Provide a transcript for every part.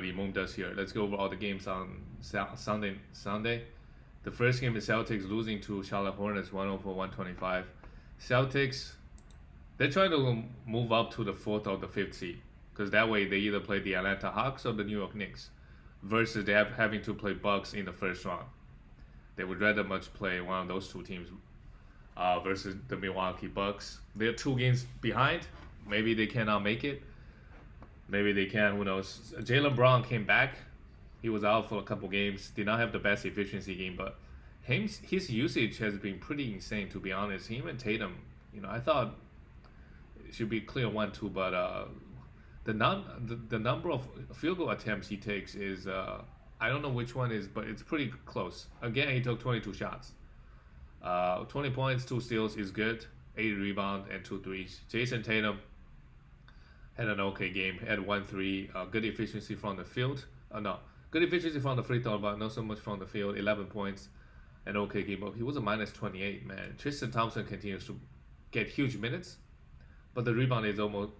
Moon does here. Let's go over all the games on Sunday. The first game is Celtics losing to Charlotte Hornets 104-125. Celtics, they're trying to move up to the 4th or the 5th seed because that way they either play the Atlanta Hawks or the New York Knicks versus they have having to play Bucks in the first round. They would rather much play one of those two teams versus the Milwaukee Bucks. They're 2 games behind. Maybe they cannot make it. Maybe they can. Who knows? Jaylen Brown came back. He was out for a couple games. Did not have the best efficiency game, but his usage has been pretty insane, to be honest. Him and Tatum, I thought it should be clear 1-2, but the number of field goal attempts he takes is I don't know which one is, but it's pretty close. Again, he took 22 shots. 20 points, 2 steals is good. 8 rebounds and 2 threes. Jason Tatum had an okay game. Had 1-3. Good efficiency from the field. Good efficiency from the free throw, but not so much from the field. 11 points. An okay game. But he was a minus 28, man. Tristan Thompson continues to get huge minutes, but the rebound is almost.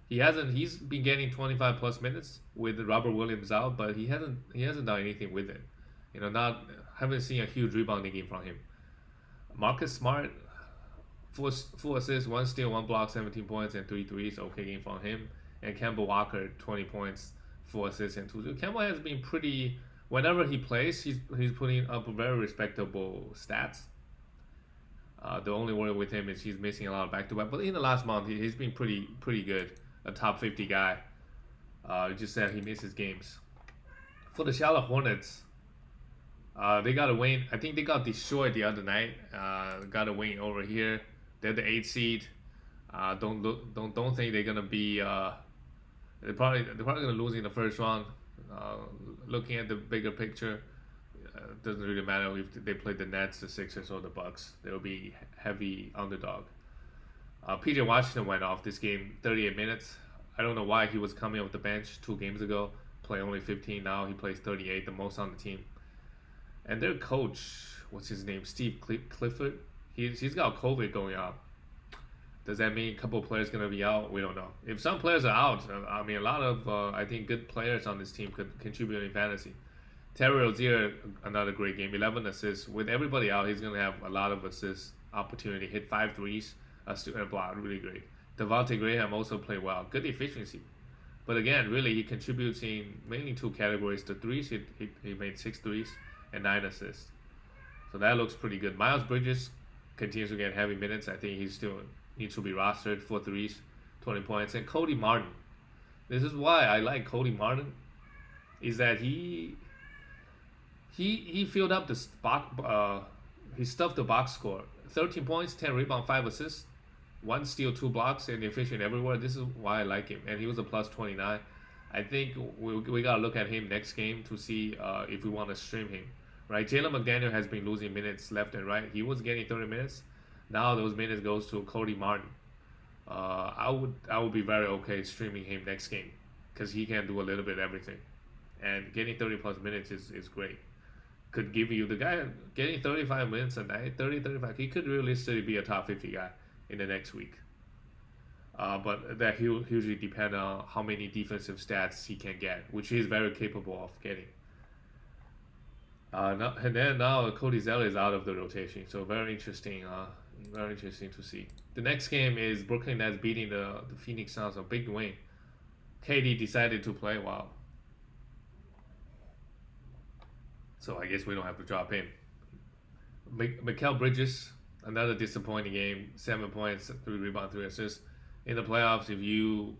He's been getting 25 plus minutes with Robert Williams out, but he hasn't done anything with it. Haven't seen a huge rebounding game from him. Marcus Smart, 4 assists, 1 steal, 1 block, 17 points, and 3 threes. Okay game from him. And Kemba Walker, 20 points, 4 assists, and 2 steals. Kemba has been pretty. Whenever he plays, he's putting up very respectable stats. The only worry with him is he's missing a lot of back-to-back. But in the last month, he's been pretty good. A top 50 guy. Just said he misses games. For the Charlotte Hornets, they got a win. I think they got destroyed the other night. Got a win over here. They're the 8th seed. Don't think they're gonna be. They're probably gonna lose in the first round. Looking at the bigger picture, doesn't really matter if they play the Nets, the Sixers, or the Bucks. They'll be heavy underdog. PJ Washington went off this game 38 minutes. I don't know why he was coming off the bench 2 games ago. Play only 15 now. He plays 38, the most on the team. And their coach, what's his name? Steve Clifford. He's got COVID going on. Does that mean a couple of players gonna be out? We don't know. If some players are out, I mean a lot of I think good players on this team could contribute in fantasy. Terry Rozier, another great game, 11 assists. With everybody out, he's gonna have a lot of assist opportunity. Hit 5 threes. A block, really great. Devontae Graham also played well. Good efficiency. But again, really, he contributes in mainly 2 categories. The threes, he made 6 threes and 9 assists. So that looks pretty good. Miles Bridges continues to get heavy minutes. I think he still needs to be rostered. 4 threes, 20 points. And Cody Martin. This is why I like Cody Martin. Is that he filled up the box. He stuffed the box score. 13 points, 10 rebounds, 5 assists. 1 steal, 2 blocks, and efficient everywhere. This is why I like him. And he was a plus 29. I think we got to look at him next game to see if we want to stream him. Right? Jalen McDaniel has been losing minutes left and right. He was getting 30 minutes. Now those minutes goes to Cody Martin. I would be very okay streaming him next game because he can do a little bit of everything. And getting 30 plus minutes is great. Could give you the guy getting 35 minutes a night, 35. He could realistically be a top 50 guy in the next week. But that hugely depend on how many defensive stats he can get, which he's very capable of getting. Now Cody Zeller is out of the rotation, so very interesting to see. The next game is Brooklyn Nets beating the Phoenix Suns, a big win. KD decided to play well. So I guess we don't have to drop him. Mikal Bridges, another disappointing game. 7 points, 3 rebounds, 3 assists. In the playoffs, if you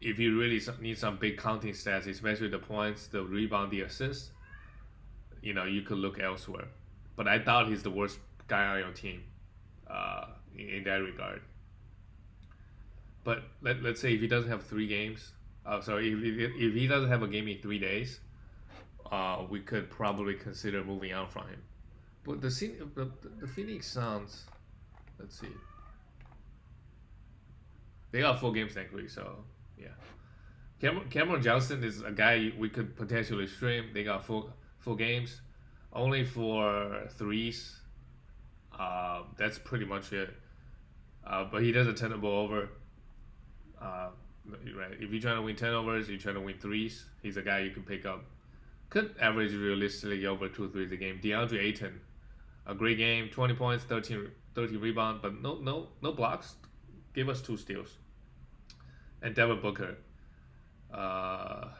really need some big counting stats, especially the points, the rebound, the assists, you could look elsewhere. But I thought he's the worst guy on your team in that regard. But let's say if he doesn't have 3 games, if he doesn't have a game in 3 days, we could probably consider moving on from him. But the Phoenix Suns, let's see. They got 4 games next week, so yeah. Cameron Johnson is a guy we could potentially stream. They got 4 games, only for threes. That's pretty much it. But he doesn't turn the ball over. right? If you're trying to win turnovers, you're trying to win threes, he's a guy you can pick up. Could average realistically over 2 threes a game. DeAndre Ayton, a great game, 20 points, 13 rebound, but no blocks. Give us 2 steals. And Devin Booker,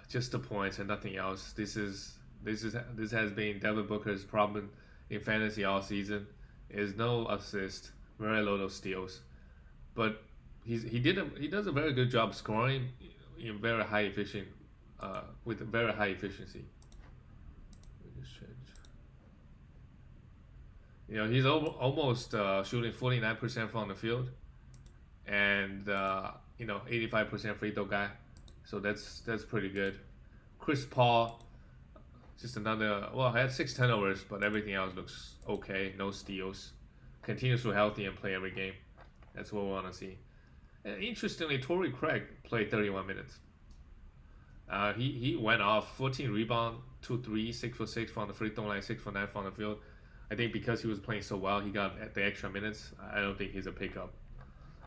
just the points and nothing else. This has been Devin Booker's problem in fantasy all season. Is no assist, very little steals, but he does a very good job scoring in very high efficient with very high efficiency. You know, he's almost shooting 49% from the field, and 85% free throw guy. So that's pretty good. Chris Paul, just another. Well, I had 6 turnovers, but everything else looks okay. No steals. Continues to healthy and play every game. That's what we want to see. And interestingly, Torrey Craig played 31 minutes. He went off 14 rebound, 2 threes, 6 for 6 from the free throw line, 6 for 9 from the field. I think because he was playing so well, he got the extra minutes. I don't think he's a pickup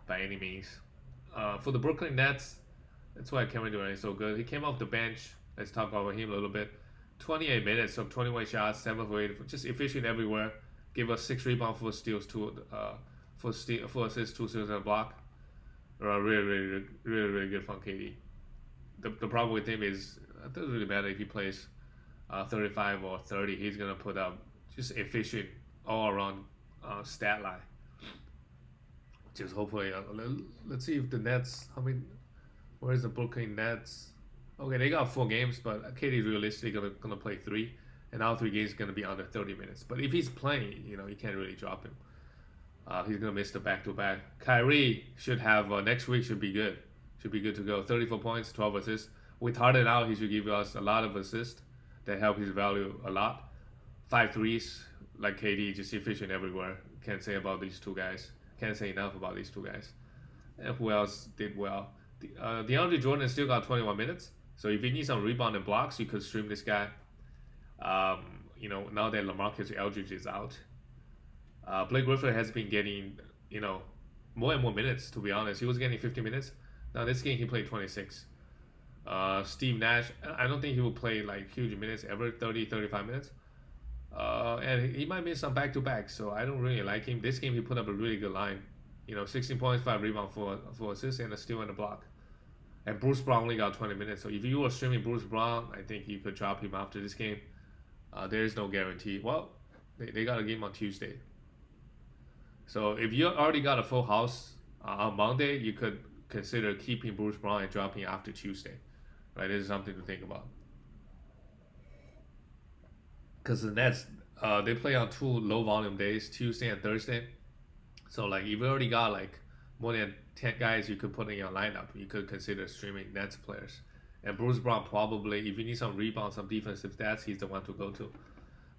by any means. For the Brooklyn Nets, that's why Kevin Durant is so good. He came off the bench. Let's talk about him a little bit. 28 minutes of 21 shots, 7 for 8, just efficient everywhere. Give us 6 rebounds, 4 steals, 4 assists, 2 steals and a block. Really good from KD. The problem with him is it doesn't really matter if he plays 35 or 30. He's gonna put up just efficient all around stat line. Just hopefully, let's see if the Nets. Where's the Brooklyn Nets? Okay, they got 4 games, but KD is realistically gonna play 3, and all 3 games gonna be under 30 minutes. But if he's playing, you can't really drop him. He's gonna miss the back-to-back. Kyrie should have next week should be good. Should be good to go. 34 points, 12 assists. With Harden out, he should give us a lot of assists that help his value a lot. 5 threes, like KD, just efficient everywhere. Can't say about these 2 guys. Can't say enough about these 2 guys. And who else did well? DeAndre Jordan still got 21 minutes. So if you need some rebound and blocks, you could stream this guy. Now that LaMarcus Aldridge is out. Blake Griffin has been getting, more and more minutes, to be honest. He was getting 50 minutes. Now this game he played 26. Steve Nash, I don't think he will play like huge minutes ever, 30, 35 minutes. And he might miss some back-to-back, so I don't really like him. This game he put up a really good line. 16 points, 5 rebounds, 4 assists, and a steal and a block. And Bruce Brown only got 20 minutes, so if you were streaming Bruce Brown, I think you could drop him after this game. There is no guarantee. Well, they got a game on Tuesday. So if you already got a full house on Monday, you could consider keeping Bruce Brown and dropping after Tuesday. Right, this is something to think about. Because the Nets, they play on 2 low volume days, Tuesday and Thursday. So like, if you already got like more than 10 guys you could put in your lineup, you could consider streaming Nets players. And Bruce Brown probably, if you need some rebounds, some defensive stats, he's the one to go to.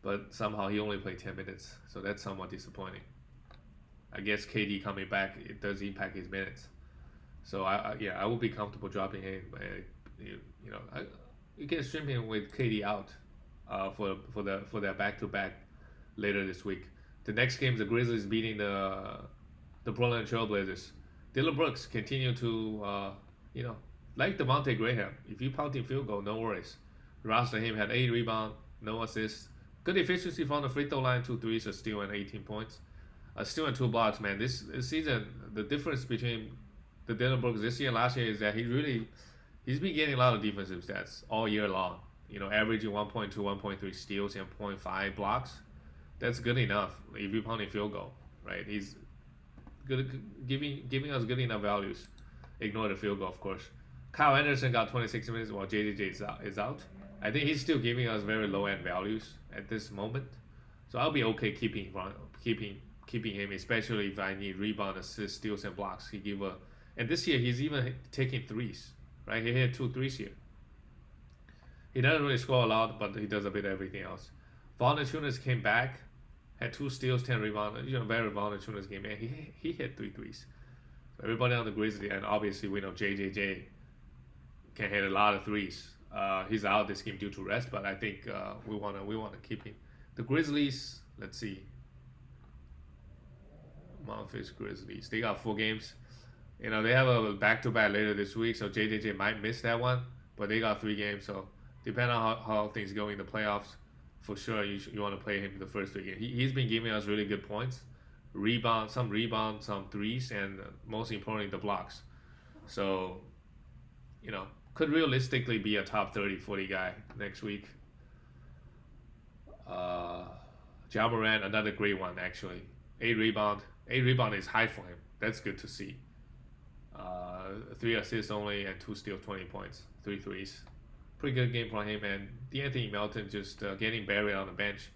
But somehow he only played 10 minutes, so that's somewhat disappointing. I guess KD coming back, it does impact his minutes. So I would be comfortable dropping him. You can stream him with KD out for their back-to-back later this week. The next game, the Grizzlies beating the Portland Trailblazers. Dillon Brooks continue to like Devontae Graham. If you pound in field goal, no worries. Roster him had 8 rebounds, no assists, good efficiency from the free throw line, 2 threes, a steal and 18 points. A steal and 2 blocks, man. This season, the difference between the Dillon Brooks this year and last year is that he's been getting a lot of defensive stats all year long. Averaging 1.2, 1.3 steals and 0.5 blocks. That's good enough if you're pounding field goal, right? He's good, giving us good enough values. Ignore the field goal, of course. Kyle Anderson got 26 minutes while JJJ is out. I think he's still giving us very low end values at this moment, so I'll be okay keeping him, especially if I need rebound, assists, steals, and blocks. And this year he's even taking threes, right? He hit 2 threes here. He doesn't really score a lot, but he does a bit of everything else. Valanciunas came back, had 2 steals, 10 rebounds. Very Valanciunas game, and he hit 3 threes. So everybody on the Grizzlies, and obviously we know JJJ can hit a lot of threes. He's out this game due to rest, but I think we wanna keep him. The Grizzlies, let's see. Memphis Grizzlies, they got 4 games. They have a back-to-back later this week, so JJJ might miss that one, but they got 3 games, so depending on how things go in the playoffs, for sure you want to play him the first 3 games. He's been giving us really good points, some threes, and most importantly the blocks. So, could realistically be a top 30, 40 guy next week. Ja Morant, another great one actually. 8 rebound is high for him. That's good to see. 3 assists only and 2 steals, 20 points, 3 threes. Pretty good game for him. And D'Anthony Melton just getting buried on the bench.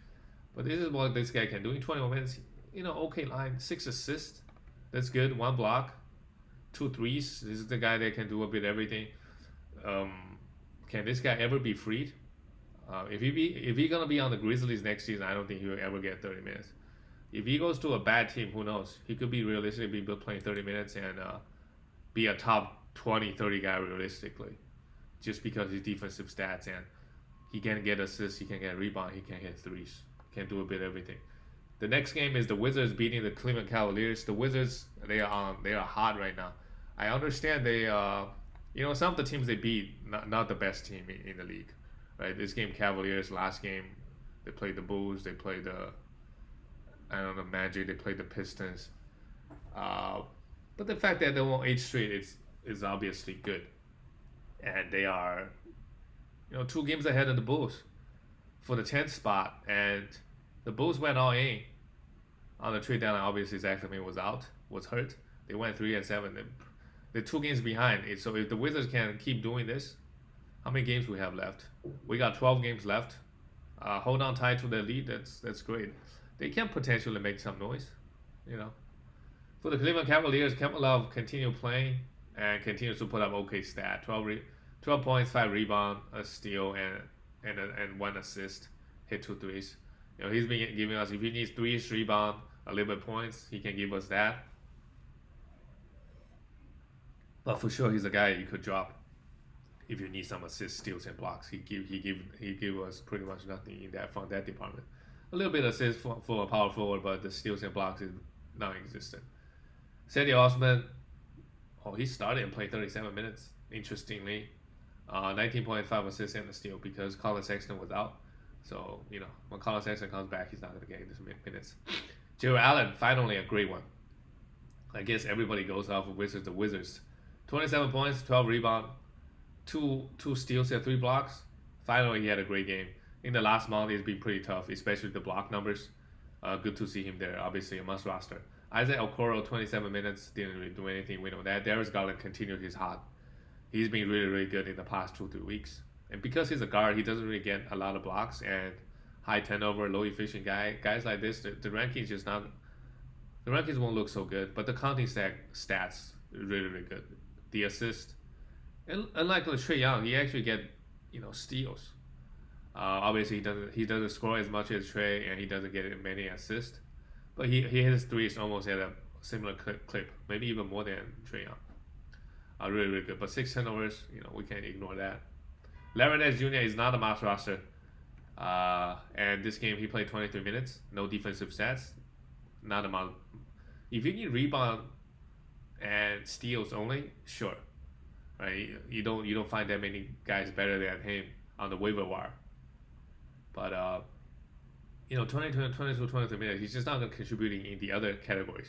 But this is what this guy can do in 21 minutes. Okay line, 6 assists. That's good. 1 block, 2 threes. This is the guy that can do a bit everything. Can this guy ever be freed? If he's gonna be on the Grizzlies next season, I don't think he will ever get 30 minutes. If he goes to a bad team, who knows? He could be realistically playing 30 minutes and be a top 20, 30 guy realistically, just because his defensive stats, and he can get assists, he can get rebound, he can hit threes, he can do a bit of everything. The next game is the Wizards beating the Cleveland Cavaliers. The Wizards, they are hot right now. I understand they some of the teams they beat not the best team in the league, right? This game Cavaliers, last game they played the Bulls, they played the Magic, they played the Pistons. But the fact that they won 8 straight is obviously good. And they are, 2 games ahead of the Bulls for the 10th spot. And the Bulls went all in on the trade deadline. Obviously, Zach LaVine was hurt. They went 3-7. They're 2 games behind. So if the Wizards can keep doing this, how many games we have left? We got 12 games left. Hold on tight to the lead. That's great. They can potentially make some noise, For the Cleveland Cavaliers, Kevin Love continue playing and continues to put up okay stat. 12 points, 5 rebound, a steal, and 1 assist. Hit 2 threes. He's been giving us, if he needs 3 rebound, a little bit points, he can give us that. But for sure, he's a guy you could drop if you need some assists, steals, and blocks. He give us pretty much nothing from that department. A little bit of assist for a power forward, but the steals and blocks is non-existent. Sadie Osman, he started and played 37 minutes, interestingly. 19.5 assists and a steal because Colin Sexton was out. So, when Colin Sexton comes back, he's not going to get these minutes. Jarrett Allen, finally a great one. I guess everybody goes off of the Wizards. 27 points, 12 rebound, 2 steals and 3 blocks. Finally, he had a great game. In the last month, it's been pretty tough, especially the block numbers. Good to see him there. Obviously, a must roster. Isaac Okoro, 27 minutes, didn't really do anything. We know that. Darius Garland continued his hot. He's been really, really good in the past 2-3 weeks. And because he's a guard, he doesn't really get a lot of blocks and high turnover, low efficient guys like this. The rankings just not. The rankings won't look so good, but the counting stats really, really good. The assist, and unlike Trae Young, he actually get steals. Obviously, he doesn't score as much as Trae, and he doesn't get many assists. But he hits threes almost at a similar clip, maybe even more than Trae Young. Really, really good. But 6 turnovers, we can't ignore that. Larry Nance Jr. is not a must roster. And this game he played 23 minutes, no defensive stats, not a must. If you need rebound and steals only, sure, right? You don't find that many guys better than him on the waiver wire. But 22, 23 minutes, he's just not contributing in the other categories.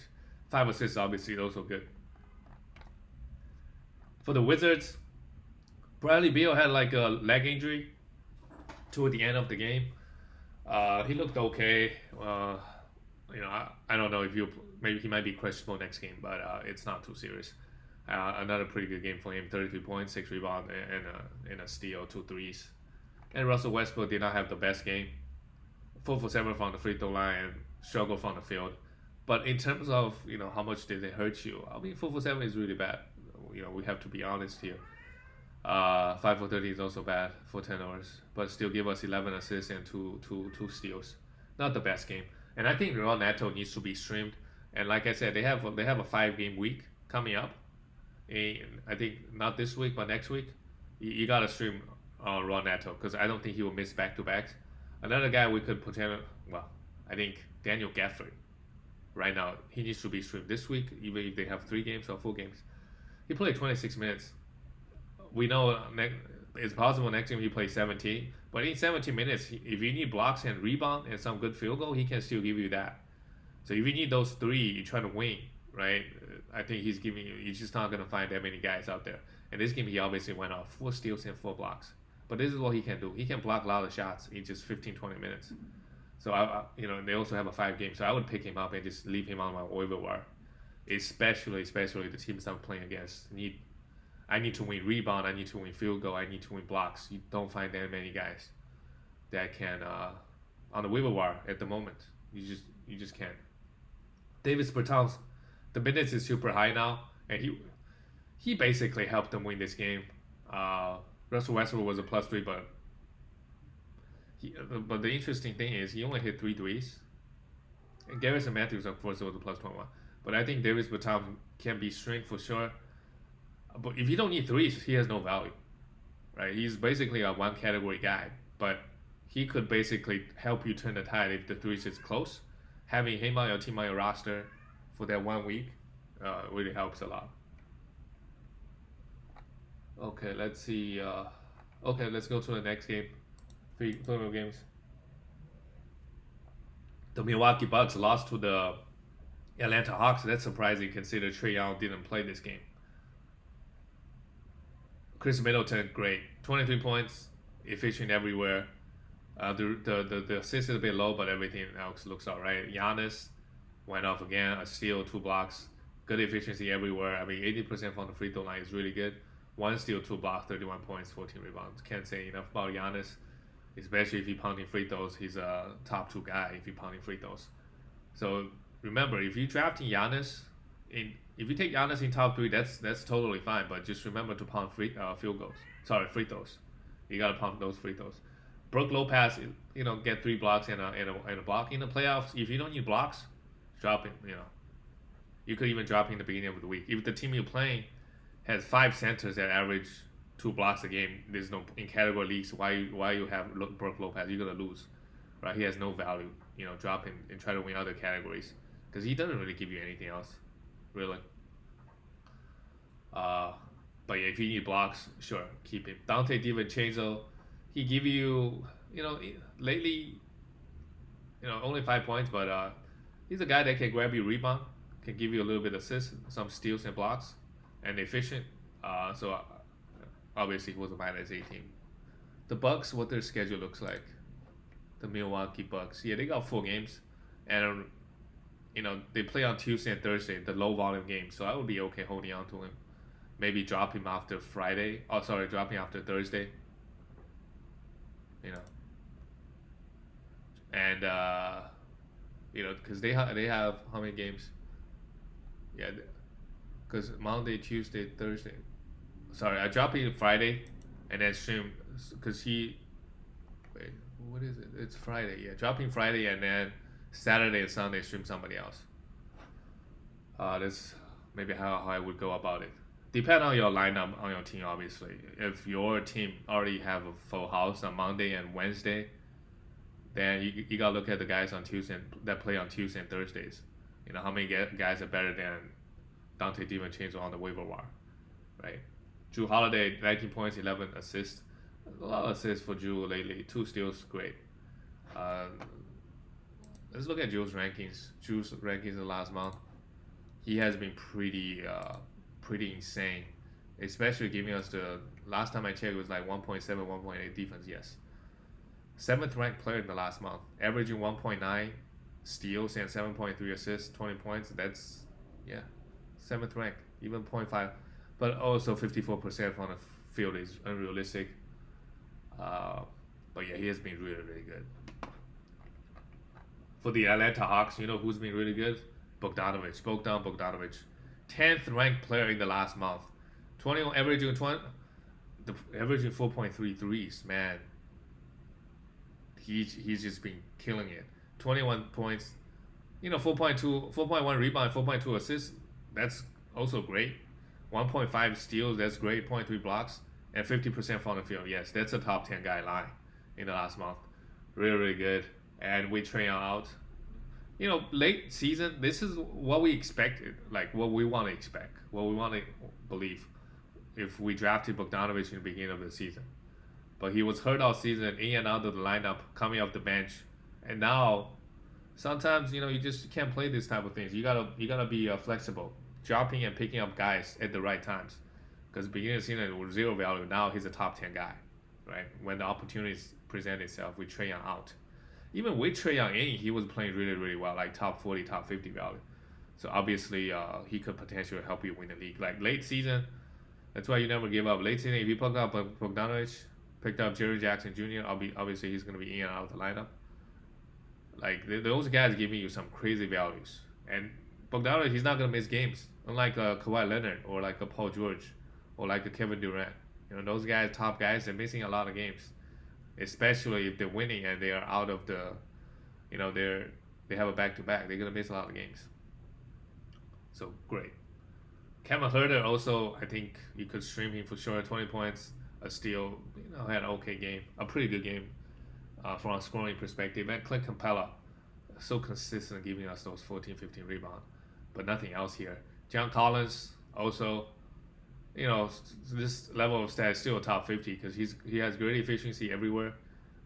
5 assists, obviously, is also good. For the Wizards, Bradley Beal had like a leg injury toward the end of the game. He looked okay. I don't know if maybe he might be questionable next game, but it's not too serious. Another pretty good game for him: 33 points, 6 rebounds, and a steal, 2 threes. And Russell Westbrook did not have the best game. 4 for 7 from the free throw line and struggled from the field. But in terms of how much did it hurt you? 4 for 7 is really bad. We have to be honest here. 5 for 30 is also bad for 10 hours, but still give us 11 assists and two steals. Not the best game. And I think Raw Neto needs to be streamed. And like I said, they have a 5-game week coming up. And I think not this week, but next week. You gotta stream Raw Neto because I don't think he will miss back-to-backs. Another guy we could potentially, I think Daniel Gafford. Right now, he needs to be streamed this week, even if they have 3 games or 4 games. He played 26 minutes. We know it's possible next game he plays 17, but in 17 minutes, if you need blocks and rebound and some good field goal, he can still give you that. So if you need those three, you try to win, right? I think he's giving you. You're just not gonna find that many guys out there. And this game, he obviously went off 4 steals and 4 blocks. But this is what he can do. He can block a lot of shots in just 15, 20 minutes. So they also have a 5 game. So I would pick him up and just leave him on my waiver wire, especially the teams I'm playing against. I need to win rebound. I need to win field goal. I need to win blocks. You don't find that many guys that can on the waiver wire at the moment. You just can't. Davis Bertans, the minutes is super high now, and he basically helped them win this game. Russell Westbrook was a +3, but the interesting thing is he only hit 3 threes. And Garrison Matthews, of course, was a +21. But I think Davis Bertans can be strength for sure. But if you don't need threes, he has no value, right? He's basically a one category guy, but he could basically help you turn the tide if the threes is close. Having him on your team, on your roster for that 1 week really helps a lot. Okay, let's see. Let's go to the next game. 3 more games. The Milwaukee Bucks lost to the Atlanta Hawks. That's surprising considering Trae Young didn't play this game. Chris Middleton, great. 23 points, efficient everywhere. The assist is a bit low, but everything else looks alright. Giannis went off again, a steal, 2 blocks. Good efficiency everywhere. I mean, 80% from the free throw line is really good. 1 steal, 2 blocks, 31 points, 14 rebounds. Can't say enough about Giannis, especially if he's pounding free throws. He's a top 2 guy if he's pounding free throws. So remember, if you're drafting Giannis, if you take Giannis in top 3, that's totally fine. But just remember to pound free throws. You gotta pound those free throws. Brook Lopez, get 3 blocks and a block in the playoffs. If you don't need blocks, drop him. You could even drop him in the beginning of the week. If the team you're playing has 5 centers that average 2 blocks a game, there's no in category leagues. Why you have Brook Lopez? You're gonna lose, right? He has no value. Drop him and try to win other categories because he doesn't really give you anything else, really. But yeah, if you need blocks, sure, keep him. Dante DiVincenzo, he give you, lately, only 5 points, but he's a guy that can grab you rebound, can give you a little bit of assist, some steals and blocks, and efficient. So obviously he was a -18. The Bucks, what their schedule looks like. The Milwaukee Bucks, yeah, they got 4 games, and they play on Tuesday and Thursday, the low volume games. So I would be okay holding on to him. Maybe drop him after Friday. Drop him after Thursday. And because they have how many games? Yeah, because Monday, Tuesday, Thursday. Sorry, I drop him Friday, and then stream because what is it? It's Friday. Yeah, drop him Friday, and then Saturday and Sunday stream somebody else. That's maybe how I would go about it. Depend on your lineup on your team, obviously. If your team already have a full house on Monday and Wednesday, then you gotta look at the guys on Tuesday that play on Tuesday and Thursdays. How many guys are better than Dante DiVincenzo on the waiver wire, right? Drew Holiday, 19 points, 11 assists. A lot of assists for Drew lately. 2 steals, great. Let's look at Drew's rankings. Drew's rankings in the last month. He has been pretty insane, especially giving us the last time I checked it was like 1.7, 1.8 defense. Yes, 7th ranked player in the last month, averaging 1.9 steals and 7.3 assists, 20 points. That's 7th ranked, even 0.5, but also 54% from the field is unrealistic. But yeah, he has been really, really good. For the Atlanta Hawks, who's been really good? Bogdan Bogdanovic, 10th ranked player in the last month, averaging 4.3 threes. Man, he's just been killing it. 21 points, 4.1 rebound, 4.2 assists. That's also great. 1.5 steals. That's great. 0.3 blocks and 50% from the field. Yes, that's a top 10 guy line in the last month. Really, really good. And with Trae Young out, late season, this is what we expected, like what we want to expect, what we want to believe if we drafted Bogdanovich in the beginning of the season. But he was hurt all season, in and out of the lineup, coming off the bench, and now sometimes you just can't play this type of things. You gotta be flexible, dropping and picking up guys at the right times. Because beginning of the season was zero value. Now he's a top 10 guy, right? When the opportunities present itself, with Trae Young out. Even with Trae Young in, he was playing really, really well, like top 40, top 50 value. So obviously, he could potentially help you win the league. Like late season, that's why you never give up. Late season, if you pick up Bogdanovich, picked up Jerry Jackson Jr., obviously he's going to be in and out of the lineup. Like those guys giving you some crazy values. And Bogdanovich, he's not going to miss games. Unlike Kawhi Leonard or like a Paul George or like a Kevin Durant. Those guys, top guys, they're missing a lot of games. Especially if they're winning and they are out of the, they have a back-to-back. They're going to miss a lot of games. So, great. Kevin Huerter also, I think you could stream him for sure. 20 points, a steal, had an okay game. A pretty good game from a scoring perspective. And Clint Capella, so consistent giving us those 14, 15 rebounds. But nothing else here. John Collins, also, this level of stat is still top 50 because he has great efficiency everywhere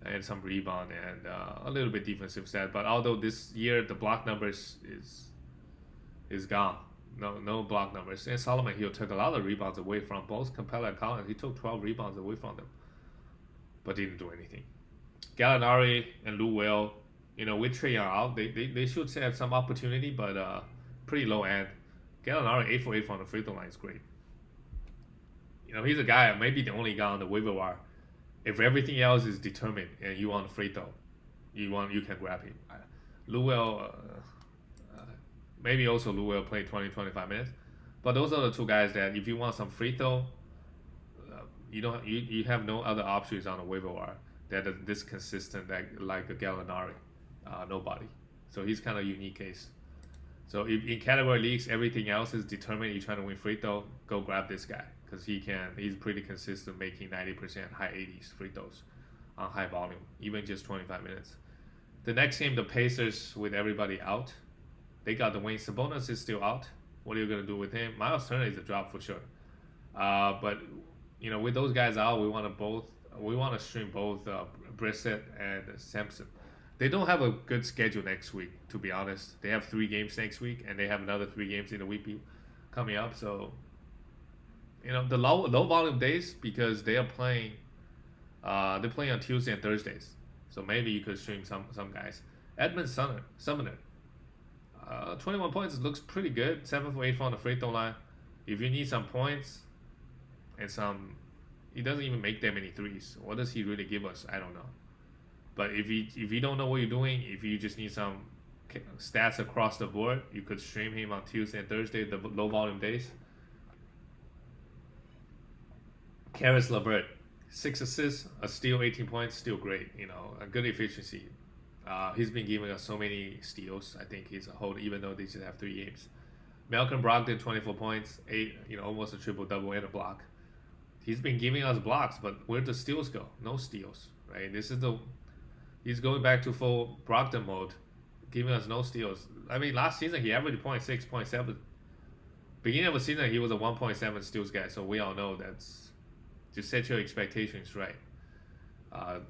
and some rebound and a little bit defensive stat. But although this year the block numbers is gone, no block numbers. And Solomon Hill took a lot of rebounds away from both Capella and Collins. He took 12 rebounds away from them, but didn't do anything. Gallinari and Lou Will, with Trae Young out, they should have some opportunity, but pretty low end. Gallinari 8 for 8 from the free throw line is great. He's a guy, maybe the only guy on the waiver wire. If everything else is determined and you want a free throw, you can grab him. Lou maybe also Lou will play 20-25 minutes. But those are the two guys that if you want some free throw, you have no other options on the waiver wire that are this consistent like a Gallinari. Nobody. So he's kind of a unique case. So if in category leagues everything else is determined, you're trying to win free throw, go grab this guy. Because he's pretty consistent, making 90%, high 80s free throws on high volume, even just 25 minutes. The next game, the Pacers, with everybody out, they got the win. Sabonis is still out. What are you going to do with him? Miles Turner is a drop for sure. But with those guys out, we want to stream both Brissett and Sampson. They don't have a good schedule next week, to be honest. They have 3 games next week, and they have another 3 games in the week coming up. So. The low volume days, because they are playing, they're playing on Tuesday and Thursdays, so maybe you could stream some guys. Edmund Sumner, 21 points looks pretty good. 7 for 8 from the free throw line. If you need some points and he doesn't even make that many threes. What does he really give us? I don't know. But if you don't know what you're doing, if you just need some stats across the board, you could stream him on Tuesday and Thursday, the low volume days. Karis LeVert, 6 assists, a steal, 18 points, still great. A good efficiency. He's been giving us so many steals. I think he's a hold, even though they just have 3 games. Malcolm Brogdon, 24 points, 8, almost a triple double and a block. He's been giving us blocks, but where'd the steals go? No steals, right? He's going back to full Brogdon mode, giving us no steals. I mean, last season he averaged 0.6, 0.7. Beginning of the season he was a 1.7 steals guy, so we all know that's. Just set your expectations right.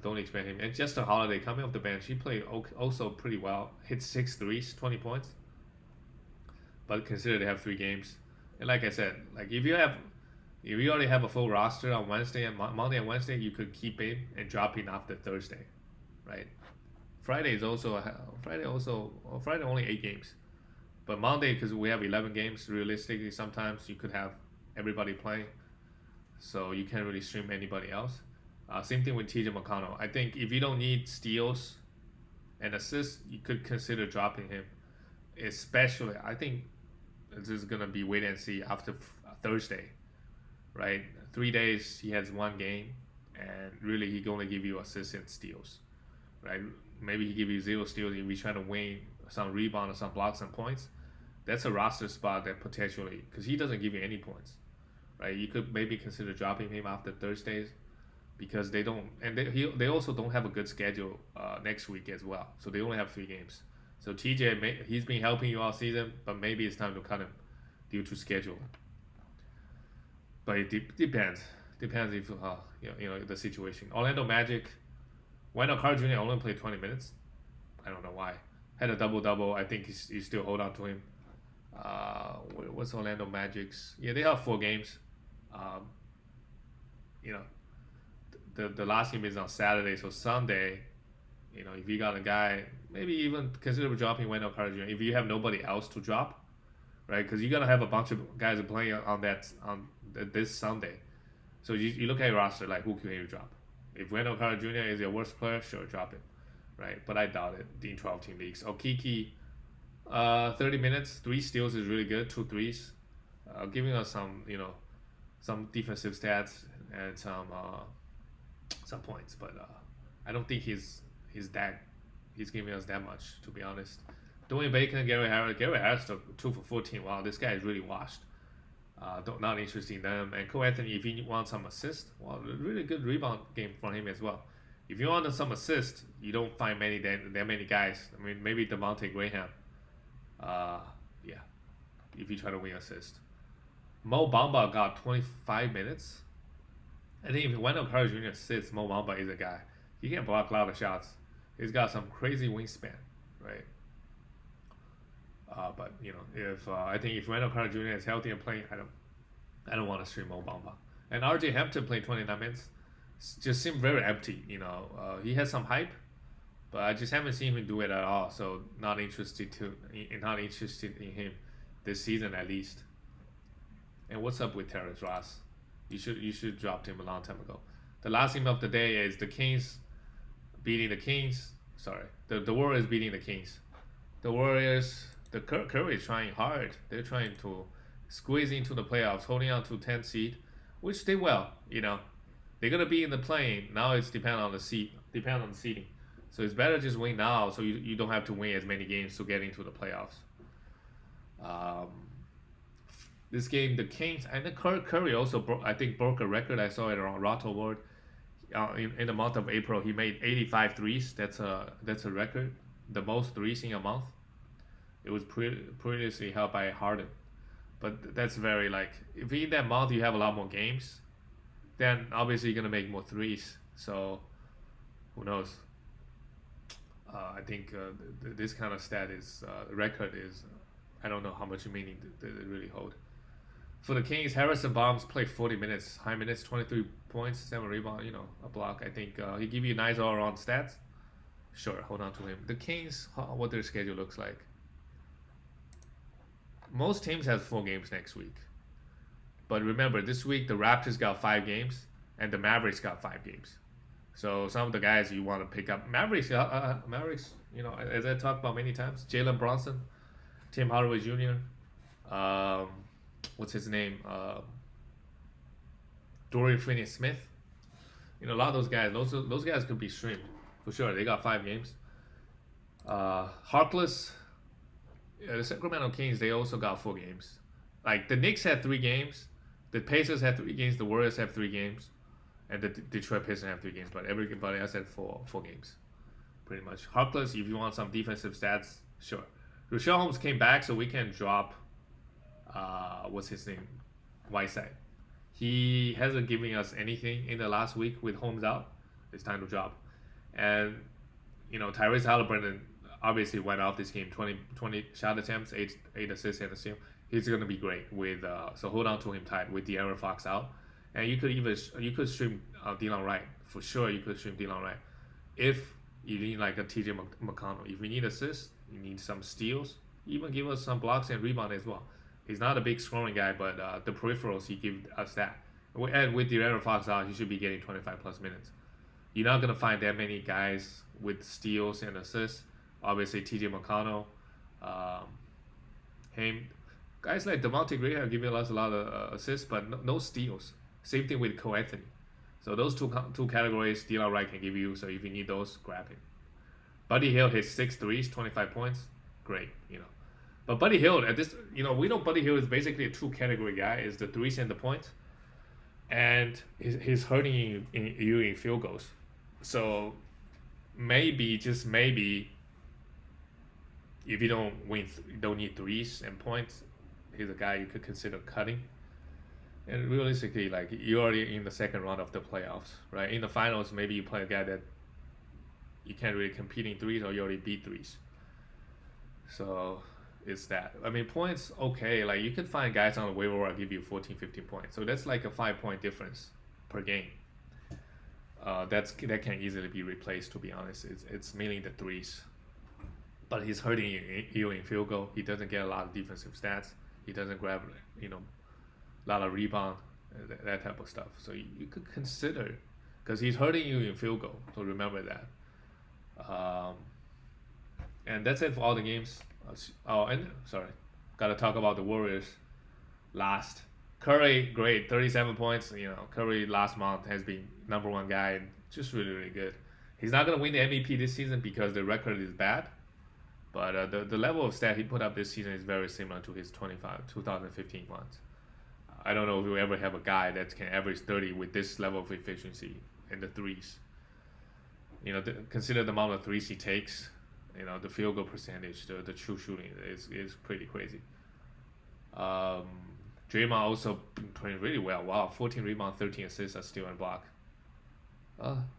Don't expect him. And Justin Holiday coming off the bench, he played also pretty well. Hit 6 threes, 20 points. But consider they have 3 games. And like I said, like if you already have a full roster on Wednesday and Monday and Wednesday, you could keep him and drop him after Thursday, right? Friday only 8 games. But Monday, because we have 11 games, realistically, sometimes you could have everybody playing. So you can't really stream anybody else. Same thing with TJ McConnell. I think if you don't need steals and assists, you could consider dropping him. Especially, I think this is going to be wait and see after Thursday, right? 3 days, he has 1 game, and really he can only give you assists and steals, right? Maybe he give you 0 steals if you're trying to win some rebound or some blocks and points. That's a roster spot that potentially, because he doesn't give you any points. Right, you could maybe consider dropping him after Thursdays because they don't, and they also don't have a good schedule next week as well. So they only have 3 games. So TJ, he's been helping you all season, but maybe it's time to cut him due to schedule. But it depends. Depends if the situation. Orlando Magic, Wendell Carter Jr. only played 20 minutes. I don't know why. Had a double. I think you still hold on to him. What's Orlando Magic's? Yeah, they have 4 games. The last game is on Saturday, so Sunday. If you got a guy, maybe even consider dropping Wendell Carter Jr. if you have nobody else to drop, right? Because you're gonna have a bunch of guys playing on this Sunday. So you look at your roster, like who can you drop? If Wendell Carter Jr. is your worst player, sure, drop him, right? But I doubt it in 12-team leagues. Okiki, 30 minutes, 3 steals is really good, 2 threes, giving us some defensive stats and some points, but I don't think he's giving us that much, to be honest. Dwayne Bacon and Gary Harris took 2 for 14. Wow, this guy is really washed. Not interested in them. And Cole Anthony, if you want some assist, well, really good rebound game for him as well. If you want some assist, you don't find that many guys. I mean, maybe Devontae Graham. Yeah, if you try to win assist. Mo Bamba got 25 minutes. I think if Wendell Carter Jr. sits, Mo Bamba is a guy. He can block a lot of shots. He's got some crazy wingspan, right? But if I think if Wendell Carter Jr. is healthy and playing, I don't want to stream Mo Bamba. And RJ Hampton played 29 minutes. Just seemed very empty. He has some hype, but I just haven't seen him do it at all. So not interested in him this season at least. And what's up with Terrence Ross? You should dropped him a long time ago. The last game of the day is the Kings beating the Kings. Sorry, the Warriors beating the Kings. The Warriors. The Curry is trying hard. They're trying to squeeze into the playoffs, holding on to 10th seed, which they will. They're gonna be in the play-in. Now it's depend on the seeding. So it's better just win now, so you don't have to win as many games to get into the playoffs. This game, the Kings and the Curry also broke a record. I saw it on Roto World. In the month of April, he made 85 threes. That's a record, the most threes in a month. It was previously held by Harden, but that's very if in that month you have a lot more games, then obviously you're gonna make more threes. So who knows? I think this kind of record is I don't know how much meaning they really hold. For the Kings, Harrison Barnes played 40 minutes, high minutes, 23 points, 7 rebounds, a block. I think he give you nice all-around stats. Sure, hold on to him. The Kings, what their schedule looks like. Most teams have 4 games next week. But remember, this week the Raptors got 5 games and the Mavericks got 5 games. So some of the guys you want to pick up. Mavericks, as I talked about many times, Jaylen Brown, Tim Hardaway Jr., what's his name? Dorian Finney-Smith. A lot of those guys, those guys could be streamed. For sure, they got 5 games. Harkless, the Sacramento Kings, they also got 4 games. The Knicks had 3 games, the Pacers had 3 games, the Warriors have 3 games, and the Detroit Pistons have 3 games. But everybody else had 4 games, pretty much. Harkless, if you want some defensive stats, sure. Rochelle Holmes came back, so we can drop. What's his name? Whiteside. He hasn't given us anything in the last week with Holmes out. It's time to drop. And Tyrese Halliburton obviously went off this game. 20 shot attempts, 8 assists and a steal. He's gonna be great with so hold on to him tight with De'Aaron Fox out. And you could stream Dylan Wright for sure. You could stream Dylan Wright if you need a TJ McConnell. If you need assists, you need some steals. Even give us some blocks and rebound as well. He's not a big scoring guy, but the peripherals he gives us that. And with De'Aaron Fox out, he should be getting 25 plus minutes. You're not gonna find that many guys with steals and assists. Obviously, TJ McConnell, him, guys like Devontae Graham giving us a lot of assists, but no steals. Same thing with Cole Anthony. So those two categories, Dylan Wright can give you. So if you need those, grab him. Buddy Hield hits 6 threes, 25 points, great, But Buddy Hield at this, we know Buddy Hield is basically a 2-category guy. Is the threes and the points, and he's hurting you in field goals. So maybe, just maybe, if you don't win, you don't need threes and points, he's a guy you could consider cutting. And realistically, like you're already in the second round of the playoffs, right? In the finals, maybe you play a guy that you can't really compete in threes, or you already beat threes. So it's that. I mean, points, okay. Like you can find guys on the waiver wire give you 14, 15 points. So that's like a 5-point difference per game. That can easily be replaced. To be honest, it's mainly the threes. But he's hurting you in field goal. He doesn't get a lot of defensive stats. He doesn't grab, a lot of rebound, that type of stuff. So you could consider, because he's hurting you in field goal. So remember that. And that's it for all the games. Gotta talk about the Warriors. Last, Curry, great, 37 points. Curry last month has been #1 guy, and just really, really good. He's not gonna win the MVP this season because the record is bad. But the level of stat he put up this season is very similar to his 2015 ones. I don't know if you ever have a guy that can average 30 with this level of efficiency in the threes. Consider the amount of threes he takes. The field goal percentage, the true shooting is pretty crazy. Draymond also playing really well. Wow, 14 rebounds, 13 assists, are still on block.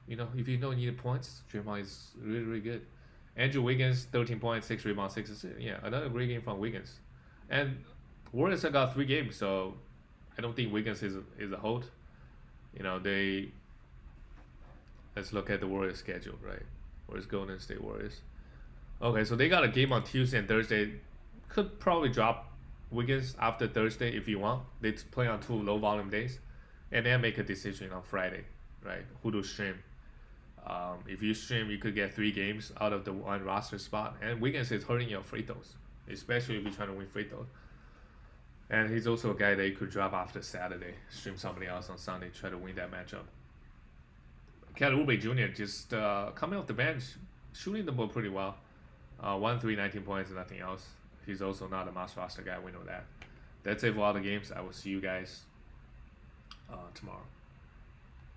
If you don't need points, Draymond is really, really good. Andrew Wiggins, 13 points, 6 rebounds, 6 assists. Yeah, another great game from Wiggins. And Warriors have got 3 games, so I don't think Wiggins is a hold. Let's look at the Warriors schedule, right? Where's Golden State Warriors? Okay, so they got a game on Tuesday and Thursday. Could probably drop Wiggins after Thursday if you want. They play on 2 low volume days, and then make a decision on Friday, right? Who to stream. If you stream, you could get 3 games out of the 1 roster spot, and Wiggins is hurting your free throws, especially if you're trying to win free throws. And he's also a guy that you could drop after Saturday, stream somebody else on Sunday, try to win that matchup. Cal Oubre Jr. just coming off the bench, shooting the ball pretty well. 1-3, 19 points, and nothing else. He's also not a must roster guy, we know that. That's it for all the games. I will see you guys tomorrow.